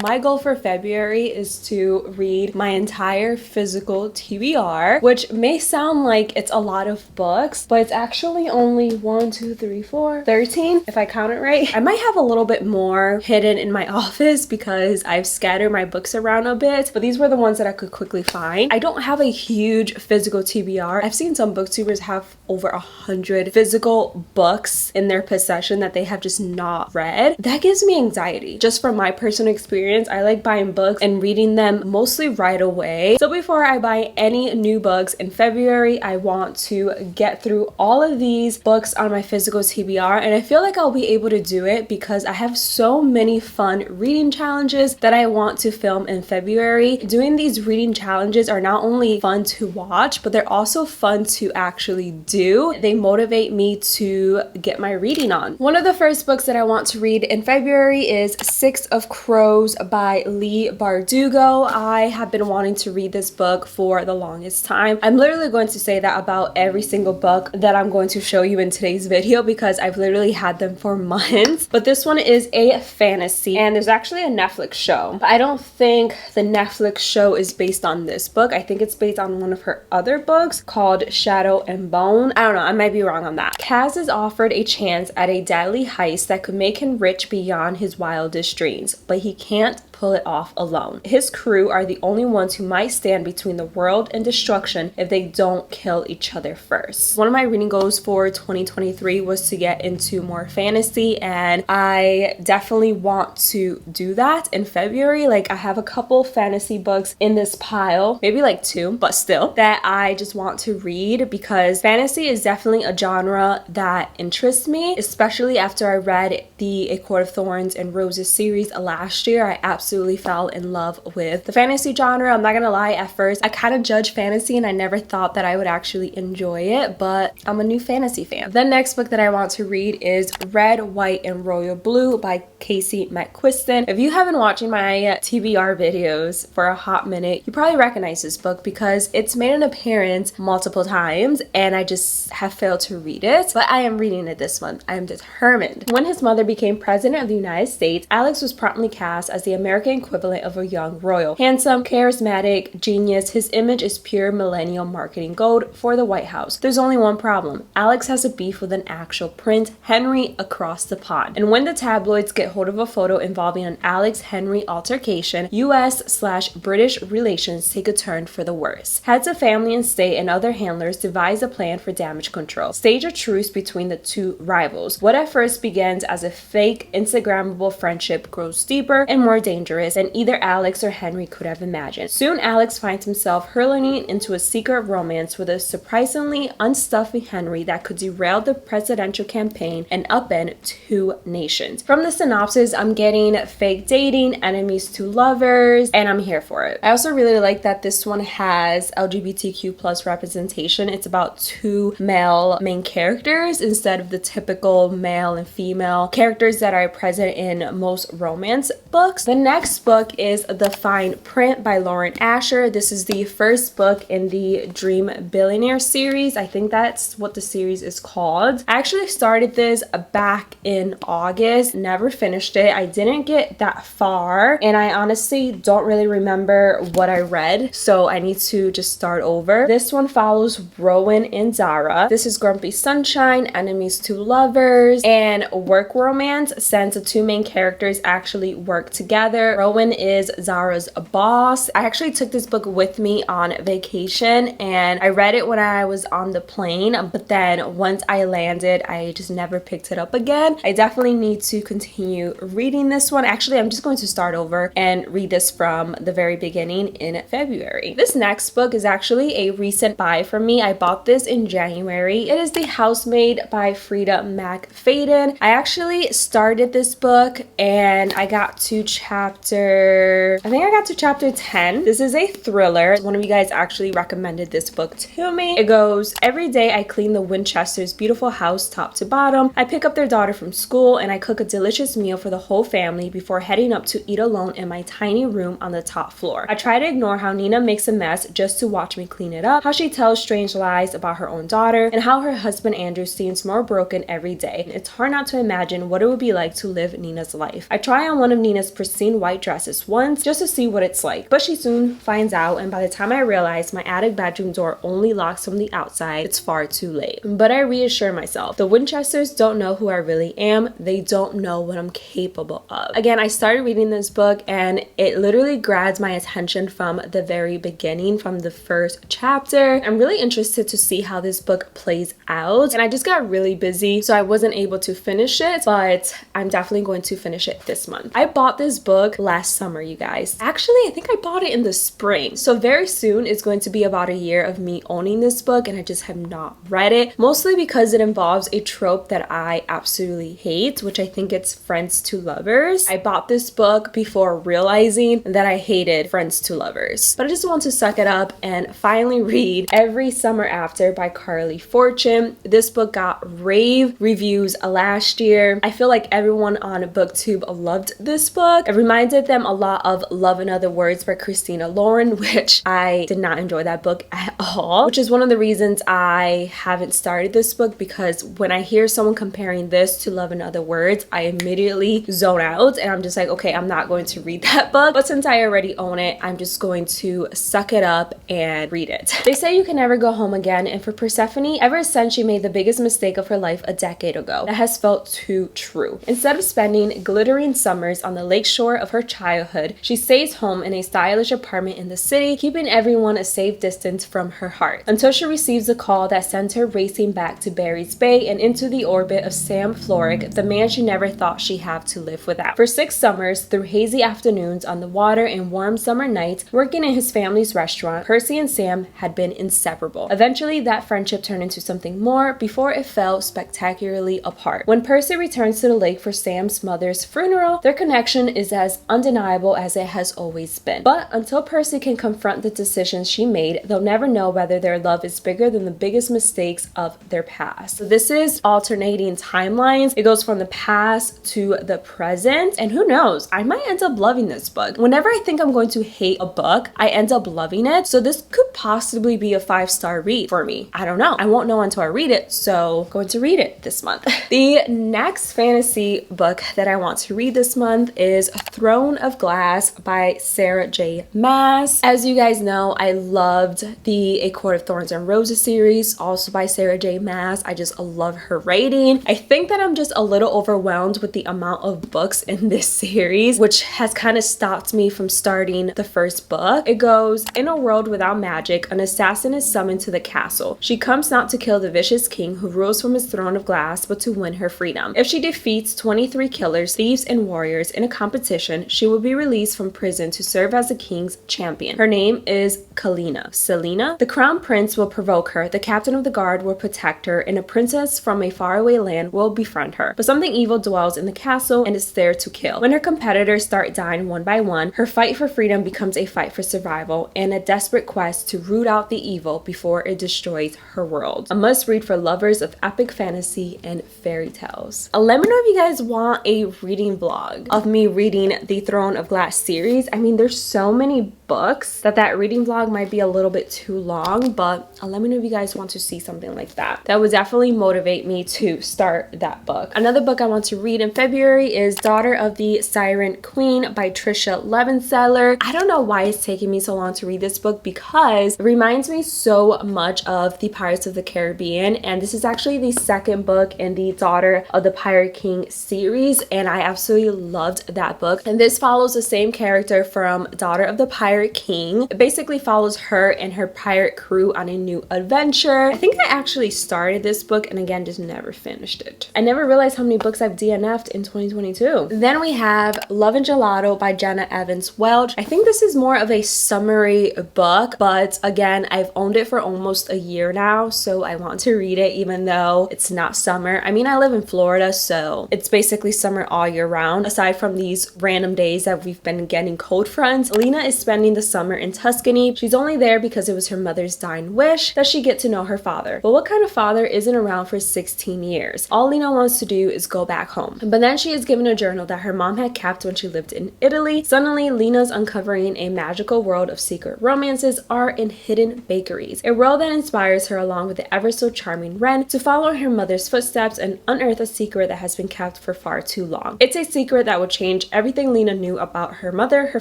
My goal for February is to read my entire physical TBR, which may sound like it's a lot of books, but it's actually only 1, 2, 3, 4, 13 if I count it right. I might have a little bit more hidden in my office because I've scattered my books around a bit, but these were the ones that I could quickly find. I don't have a huge physical TBR. I've seen some booktubers have over 100 physical books in their possession that they have just not read. That gives me anxiety. Just from my personal experience, I like buying books and reading them mostly right away. So before I buy any new books in February, I want to get through all of these books on my physical TBR, and I feel like I'll be able to do it because I have so many fun reading challenges that I want to film in February. Doing these reading challenges are not only fun to watch, but they're also fun to actually do. They motivate me to get my reading on. One of the first books that I want to read in February is Six of Crows by Leigh Bardugo. I have been wanting to read this book for the longest time. I'm literally going to say that about every single book that I'm going to show you in today's video because I've literally had them for months. But this one is a fantasy, and there's actually a Netflix show. But I don't think the Netflix show is based on this book. I think it's based on one of her other books called Shadow and Bone. I don't know, I might be wrong on that. Kaz is offered a chance at a deadly heist that could make him rich beyond his wildest dreams, but he can't pull it off alone. His crew are the only ones who might stand between the world and destruction if they don't kill each other first. One of my reading goals for 2023 was to get into more fantasy, and I definitely want to do that in February. Like, I have a couple fantasy books in this pile, maybe like 2, but still, that I just want to read because fantasy is definitely a genre that interests me, especially after I read the A Court of Thorns and Roses series last year. I absolutely fell in love with the fantasy genre. I'm not gonna lie, at first I kind of judged fantasy and I never thought that I would actually enjoy it, but I'm a new fantasy fan. The next book that I want to read is Red, White, and Royal Blue by Casey McQuiston. If you haven't watching my TBR videos for a hot minute, you probably recognize this book because it's made an appearance multiple times and I just have failed to read it, but I am reading it this month. I am determined. When his mother became president of the United States, Alex was promptly cast as the American equivalent of a young royal. Handsome, charismatic, genius, his image is pure millennial marketing gold for the White House. There's only one problem. Alex has a beef with an actual Prince Henry across the pond. And when the tabloids get hold of a photo involving an Alex-Henry altercation, US/British relations take a turn for the worse. Heads of family and state and other handlers devise a plan for damage control. Stage a truce between the two rivals. What at first begins as a fake, Instagrammable friendship grows deeper and more dangerous than either Alex or Henry could have imagined. Soon Alex finds himself hurtling into a secret romance with a surprisingly unstuffy Henry that could derail the presidential campaign and upend 2 nations. From the synopsis, I'm getting fake dating, enemies to lovers, and I'm here for it. I also really like that this one has LGBTQ plus representation. It's about 2 male main characters instead of the typical male and female characters that are present in most romance books. The next book is The Fine Print by Lauren Asher. This is the first book in the Dream Billionaire series. I think that's what the series is called. I actually started this back in August, never finished it. I didn't get that far, and I honestly don't really remember what I read, so I need to just start over. This one follows Rowan and Zara. This is Grumpy Sunshine, enemies to lovers, and work romance since the 2 main characters actually work together. Rowan is Zara's boss. I actually took this book with me on vacation and I read it when I was on the plane, but then once I landed, I just never picked it up again. I definitely need to continue reading this one. Actually, I'm just going to start over and read this from the very beginning in February. This next book is actually a recent buy for me. I bought this in January. It is The Housemaid by Frida McFadden. I actually started this book and I got to chapter 10. This is a thriller. One of you guys actually recommended this book to me. It goes, every day I clean the Winchesters' beautiful house top to bottom. I pick up their daughter from school and I cook a delicious meal for the whole family before heading up to eat alone in my tiny room on the top floor. I try to ignore how Nina makes a mess just to watch me clean it up, how she tells strange lies about her own daughter, and how her husband Andrew seems more broken every day. It's hard not to imagine what it would be like to live Nina's life. I try on one of Nina's seen white dresses once just to see what it's like. But she soon finds out, and by the time I realize my attic bedroom door only locks from the outside, it's far too late. But I reassure myself, the Winchesters don't know who I really am. They don't know what I'm capable of. Again, I started reading this book and it literally grabs my attention from the very beginning, from the first chapter. I'm really interested to see how this book plays out, and I just got really busy, so I wasn't able to finish it, but I'm definitely going to finish it this month. I bought this book last summer, you guys. Actually, I think I bought it in the spring. So very soon it's going to be about a year of me owning this book, and I just have not read it, mostly because it involves a trope that I absolutely hate, which I think it's friends to lovers. I bought this book before realizing that I hated friends to lovers, but I just want to suck it up and finally read Every Summer After by Carly Fortune. This book got rave reviews last year. I feel like everyone on BookTube loved this book. It reminded them a lot of Love in Other Words by Christina Lauren, which I did not enjoy that book at all, which is one of the reasons I haven't started this book, because when I hear someone comparing this to Love in Other Words, I immediately zone out and I'm just like, okay, I'm not going to read that book. But since I already own it, I'm just going to suck it up and read it. They say you can never go home again, and for Persephone, ever since she made the biggest mistake of her life a decade ago, that has felt too true. Instead of spending glittering summers on the lakeshore of her childhood, she stays home in a stylish apartment in the city, keeping everyone a safe distance from her heart, until she receives a call that sends her racing back to Barry's Bay and into the orbit of Sam Florrick, the man she never thought she'd have to live without. For 6 summers, through hazy afternoons on the water and warm summer nights, working in his family's restaurant, Percy and Sam had been inseparable. Eventually, that friendship turned into something more before it fell spectacularly apart. When Percy returns to the lake for Sam's mother's funeral, their connection is as undeniable as it has always been. But until Percy can confront the decisions she made, they'll never know whether their love is bigger than the biggest mistakes of their past. So this is alternating timelines. It goes from the past to the present, and who knows, I might end up loving this book. Whenever I think I'm going to hate a book, I end up loving it. So this could possibly be a 5-star read for me. I don't know. I won't know until I read it, so I'm going to read it this month. The next fantasy book that I want to read this month is Throne of Glass by Sarah J. Maas. As you guys know, I loved the A Court of Thorns and Roses series, also by Sarah J. Maas. I just love her writing. I think that I'm just a little overwhelmed with the amount of books in this series, which has kind of stopped me from starting the first book. It goes, in a world without magic, an assassin is summoned to the castle. She comes not to kill the vicious king who rules from his throne of glass, but to win her freedom. If she defeats 23 killers, thieves, and warriors in a competition, she will be released from prison to serve as the king's champion. Her name is Kalina. Selena? The crown prince will provoke her, the captain of the guard will protect her, and a princess from a faraway land will befriend her. But something evil dwells in the castle and is there to kill. When her competitors start dying one by one, her fight for freedom becomes a fight for survival and a desperate quest to root out the evil before it destroys her world. A must-read for lovers of epic fantasy and fairy tales. Let me know if you guys want a reading vlog of me reading the Throne of Glass series. I mean, there's so many books that reading vlog might be a little bit too long, but let me know if you guys want to see something like that. That would definitely motivate me to start that book. Another book I want to read in February is Daughter of the Siren Queen by Trisha Levenseller. I don't know why it's taking me so long to read this book, because it reminds me so much of the Pirates of the Caribbean, and this is actually the second book in the Daughter of the Pirate King series, and I absolutely loved that book. And this follows the same character from Daughter of the Pirate King. It basically follows her and her pirate crew on a new adventure. I think I actually started this book and again just never finished it. I never realized how many books I've DNF'd in 2022. Then we have Love and Gelato by Jenna Evans Welch. I think this is more of a summary book, but again, I've owned it for almost a year now, so I want to read it even though it's not summer. I mean, I live in Florida, so it's basically summer all year round. Aside from these random days that we've been getting cold fronts, Lena is spending the summer in Tuscany. She's only there because it was her mother's dying wish that she get to know her father. But what kind of father isn't around for 16 years? All Lena wants to do is go back home. But then she is given a journal that her mom had kept when she lived in Italy. Suddenly, Lena's uncovering a magical world of secret romances, art, and hidden bakeries. A world that inspires her, along with the ever so charming Ren, to follow in her mother's footsteps and unearth a secret that has been kept for far too long. It's a secret that will change everything Lena knew about her mother, her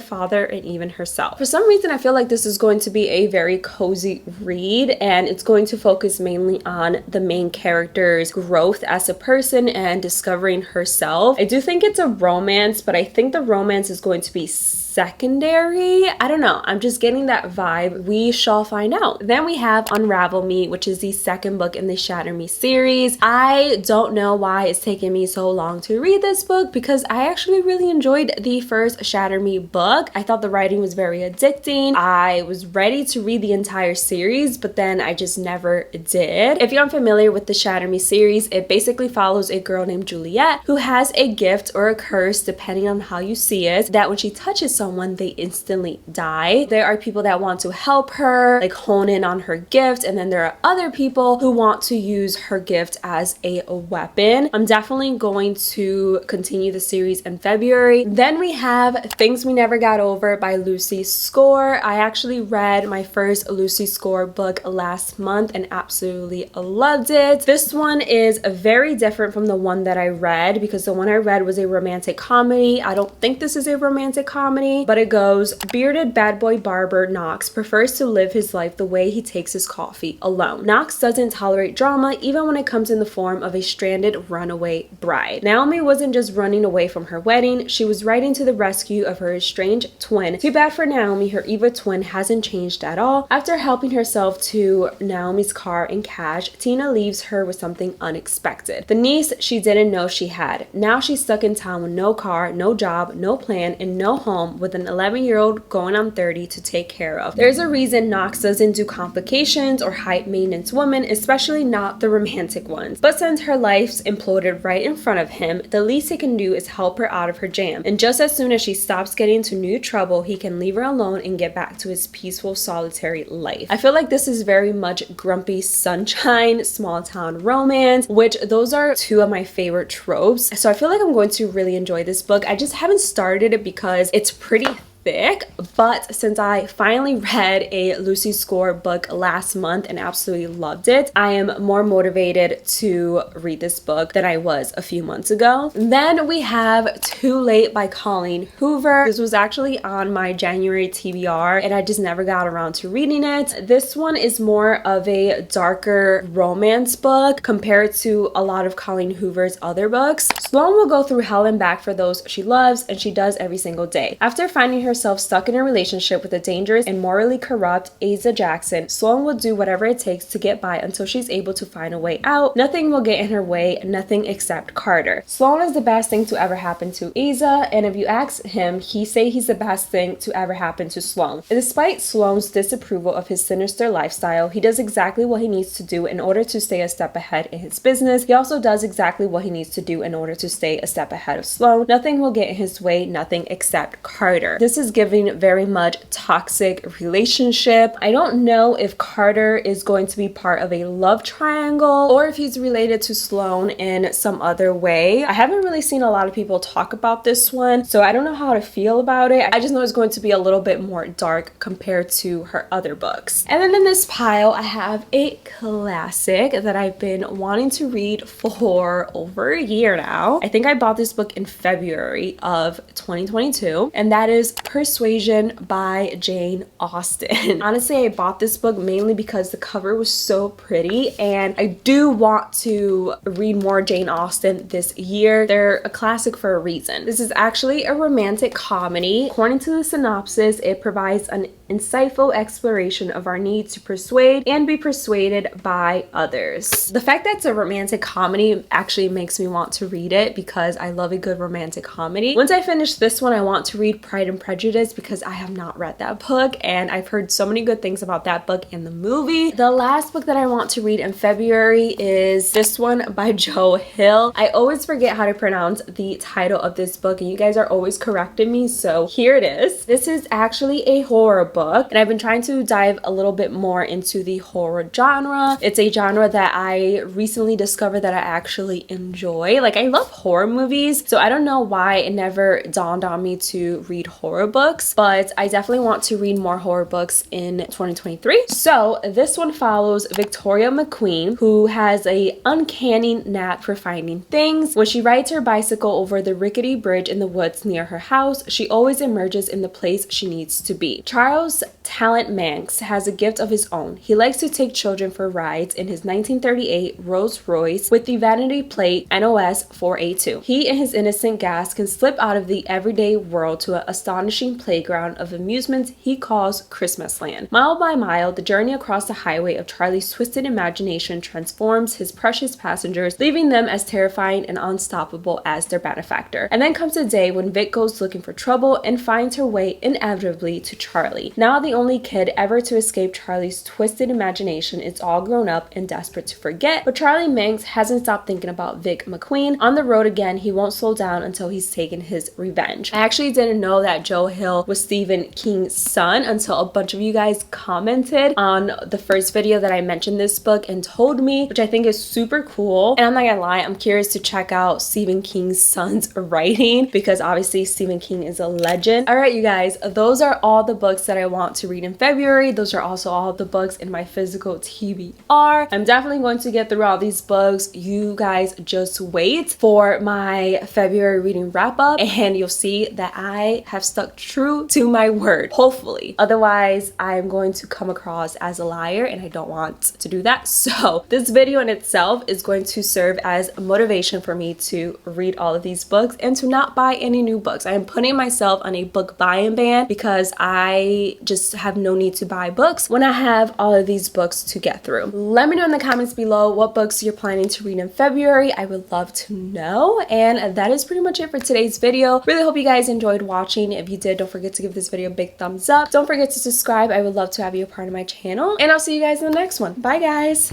father, and even herself. For some reason, I feel like this is going to be a very cozy read, and it's going to focus mainly on the main character's growth as a person and discovering herself. I do think it's a romance, but I think the romance is going to be secondary. I don't know. I'm just getting that vibe. We shall find out. Then we have Unravel Me, which is the second book in the Shatter Me series. I don't know why it's taken me so long to read this book because I actually really enjoyed the first Shatter Me book. I thought the writing was very addicting. I was ready to read the entire series, but then I just never did. If you're unfamiliar with the Shatter Me series, it basically follows a girl named Juliet who has a gift or a curse, depending on how you see it, that when she touches someone, they instantly die. There are people that want to help her, like hone in on her gift, and then there are other people who want to use her gift as a weapon. I'm definitely going to continue the series in February. Then we have Things We Never Got Over by Lucy Score. I actually read my first Lucy Score book last month and absolutely loved it. This one is very different from the one that I read because the one I read was a romantic comedy. I don't think this is a romantic comedy, but it goes, bearded bad boy barber Knox prefers to live his life the way he takes his coffee, alone. Knox doesn't tolerate drama even when it comes in the form of a stranded runaway bride. Naomi wasn't just running away from her wedding, she was riding to the rescue of her estranged twin. Too bad for Naomi, her evil twin hasn't changed at all. After helping herself to Naomi's car and cash, Tina leaves her with something unexpected. The niece she didn't know she had. Now she's stuck in town with no car, no job, no plan, and no home, with an 11-year-old going on 30 to take care of. There's a reason Knox doesn't do complications or high maintenance women, especially not the romantic ones. But since her life's imploded right in front of him, the least he can do is help her out of her jam. And just as soon as she stops getting into new trouble, he can leave her alone and get back to his peaceful, solitary life. I feel like this is very much grumpy sunshine, small town romance, which those are two of my favorite tropes. So I feel like I'm going to really enjoy this book. I just haven't started it because it's pretty thick, but since I finally read a Lucy Score book last month and absolutely loved it, I am more motivated to read this book than I was a few months ago. Then we have Too Late by Colleen Hoover. This was actually on my January TBR and I just never got around to reading it. This one is more of a darker romance book compared to a lot of Colleen Hoover's other books. Sloane will go through hell and back for those she loves, and she does every single day. After finding herself stuck in a relationship with a dangerous and morally corrupt Asa Jackson, Sloane will do whatever it takes to get by until she's able to find a way out. Nothing will get in her way, nothing except Carter. Sloane is the best thing to ever happen to Asa, and if you ask him, he say he's the best thing to ever happen to Sloane. Despite Sloane's disapproval of his sinister lifestyle, he does exactly what he needs to do in order to stay a step ahead in his business. He also does exactly what he needs to do in order to stay a step ahead of Sloane. Nothing will get in his way, nothing except Carter. This is giving very much toxic relationship. I don't know if Carter is going to be part of a love triangle or if he's related to Sloane in some other way. I haven't really seen a lot of people talk about this one, so I don't know how to feel about it. I just know it's going to be a little bit more dark compared to her other books. And then in this pile, I have a classic that I've been wanting to read for over a year now. I think I bought this book in February of 2022, and that is Persuasion by Jane Austen. Honestly, I bought this book mainly because the cover was so pretty, and I do want to read more Jane Austen this year. They're a classic for a reason. This is actually a romantic comedy. According to the synopsis, it provides an insightful exploration of our need to persuade and be persuaded by others. The fact that it's a romantic comedy actually makes me want to read it because I love a good romantic comedy. Once I finish this one, I want to read Pride and Prejudice because I have not read that book and I've heard so many good things about that book in the movie. The last book that I want to read in February is this one by Joe Hill. I always forget how to pronounce the title of this book and you guys are always correcting me, so here it is. This is actually a horror book and I've been trying to dive a little bit more into the horror genre. It's a genre that I recently discovered that I actually enjoy. Like, I love horror movies, so I don't know why it never dawned on me to read horror books, but I definitely want to read more horror books in 2023. So this one follows Victoria McQueen, who has a uncanny knack for finding things. When she rides her bicycle over the rickety bridge in the woods near her house, she always emerges in the place she needs to be. Charles Talent Manx has a gift of his own. He likes to take children for rides in his 1938 Rolls Royce with the vanity plate NOS 482. He and his innocent gas can slip out of the everyday world to an astonishing playground of amusements he calls Christmasland. Mile by mile, the journey across the highway of Charlie's twisted imagination transforms his precious passengers, leaving them as terrifying and unstoppable as their benefactor. And then comes a day when Vic goes looking for trouble and finds her way inevitably to Charlie. Now the only kid ever to escape Charlie's twisted imagination is all grown up and desperate to forget, but Charlie Manx hasn't stopped thinking about Vic McQueen. On the road again, he won't slow down until he's taken his revenge. I actually didn't know that Joe Hill was Stephen King's son until a bunch of you guys commented on the first video that I mentioned this book and told me, which I think is super cool. And I'm not gonna lie, I'm curious to check out Stephen King's son's writing because obviously Stephen King is a legend. All right, you guys, those are all the books that I want to read in February. Those are also all the books in my physical TBR. I'm definitely going to get through all these books. You guys just wait for my February reading wrap up and you'll see that I have stuck true to my word, hopefully. Otherwise, I'm going to come across as a liar and I don't want to do that. So this video in itself is going to serve as motivation for me to read all of these books and to not buy any new books. I am putting myself on a book buying ban because I just have no need to buy books when I have all of these books to get through. Let me know in the comments below what books you're planning to read in February. I would love to know. And that is pretty much it for today's video. Really hope you guys enjoyed watching. If you did, don't forget to give this video a big thumbs up. Don't forget to subscribe. I would love to have you a part of my channel. And I'll see you guys in the next one. Bye guys.